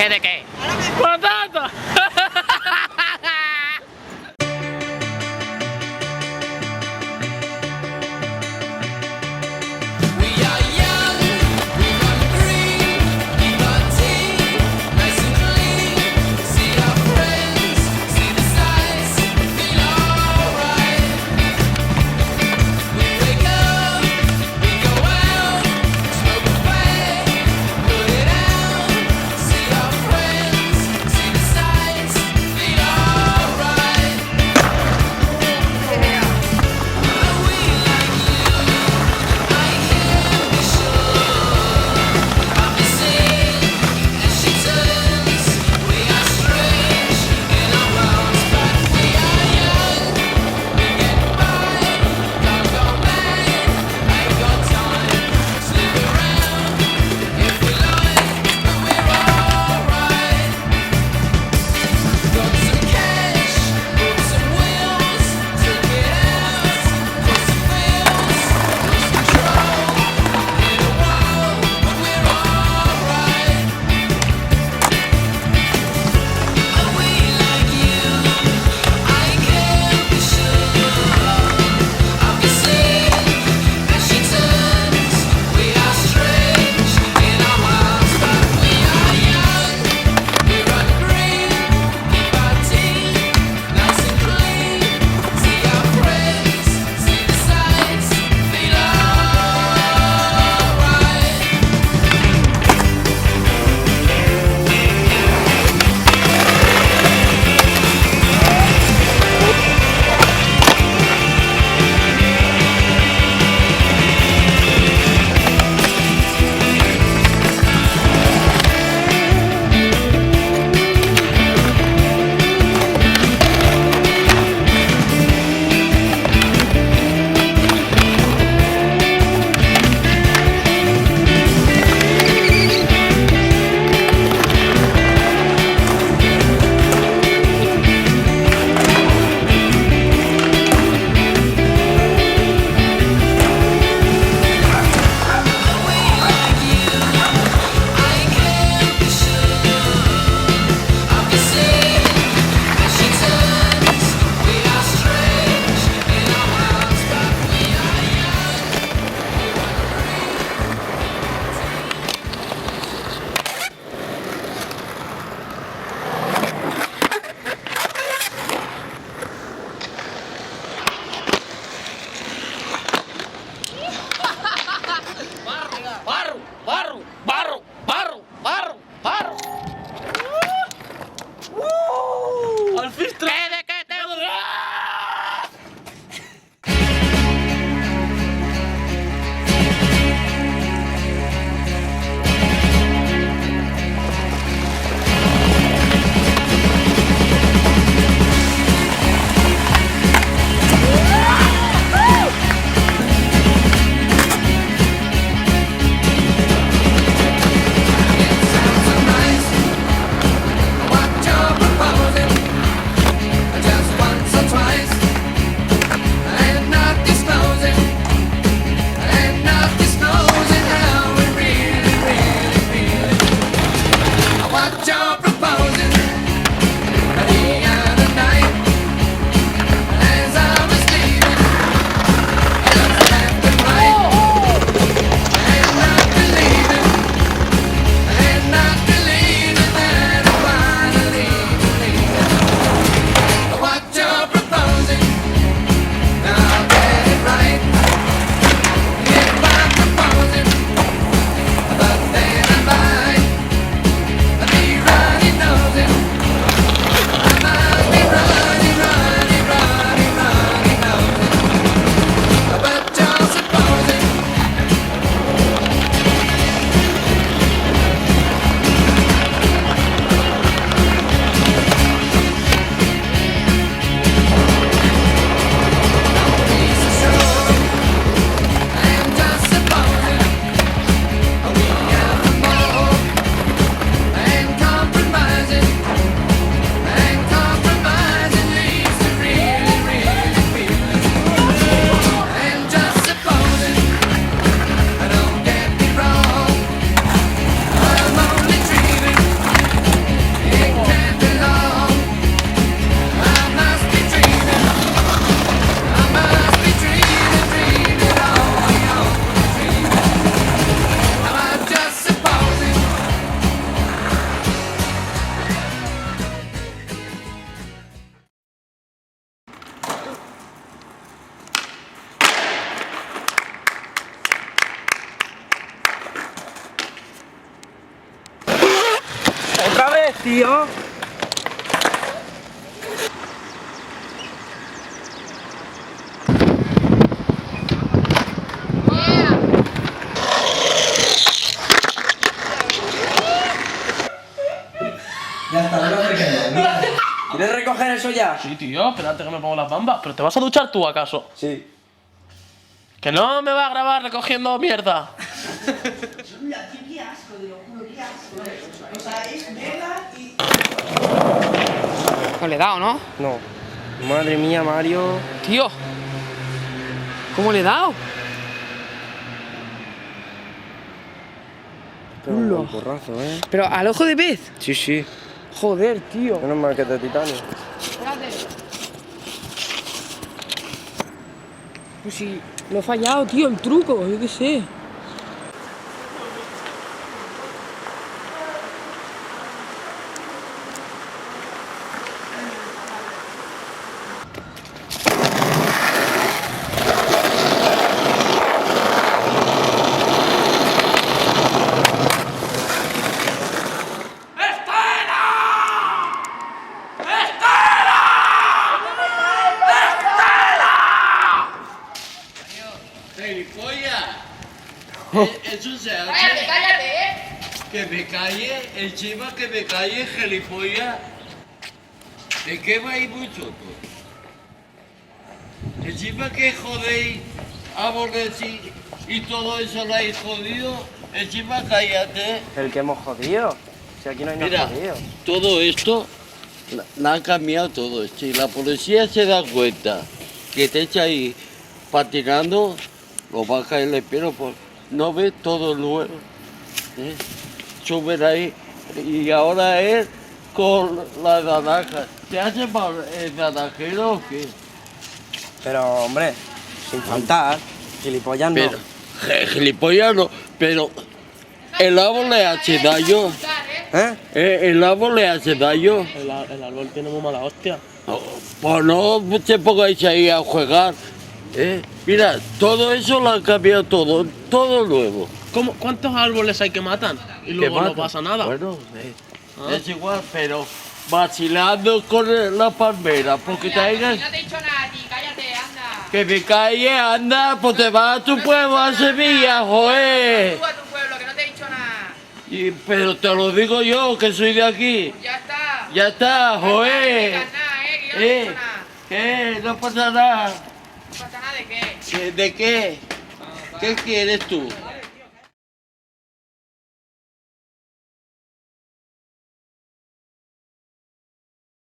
de qué? ¡Patata! ves, tío? Ya está, no lo acerques más. ¿Quieres recoger eso ya? Sí, tío, espérate que me pongo las bambas. ¿Pero te vas a duchar tú, acaso? Sí. ¡Que no me va a grabar recogiendo mierda! Qué asco, te lo juro, qué asco. O sea, es vela y... No le he dado, ¿no? No. Madre mía, Mario. Tío. ¿Cómo le he dado? Pero un porrazo, ¿eh? Pero al ojo de pez. Sí, sí. Joder, tío. Menos mal que es de titanio. Espérate. Pues sí, lo he fallado, tío, el truco, yo qué sé. ¡Gilipollas! Eso se hace. ¡Cállate, cállate, Que me calle, encima que me calle, gilipollas. ¿De qué vais vosotros? Encima que jodéis a Borgesí y todo eso lo habéis jodido, encima cállate. El que hemos jodido. Si aquí no hay Mira, nada jodido. todo esto la han cambiado todo. Si la policía se da cuenta que te echa ahí patinando, lo va a caer el pelo, pues no ves todo nuevo. ¿Eh? Suben ahí y ahora es con la naranja. ¿Te hace mal el naranjero o qué? Pero, hombre, sin faltar. Gilipollas no. Pero, gilipollas no, pero el árbol le hace daño. ¿Eh? El árbol le hace daño. El árbol tiene muy mala hostia. Pues no te pongáis ahí a jugar. Mira, todo eso lo han cambiado todo nuevo. ¿Cuántos árboles hay que matan? Y luego no pasa nada. Bueno, es igual, pero vacilando con la palmera, porque traigan... No te he dicho nada a ti, cállate, anda. Que me calle, anda, pues te vas a tu pueblo, a Sevilla, joder. Tú a tu pueblo, que no te he dicho nada. Pero te lo digo yo, que soy de aquí. Ya está. Ya está, No joder. digas nada, que yo no te he dicho nada. ¿Qué? No pasa nada. No pasa nada de qué. ¿De qué? ¿Qué quieres tú?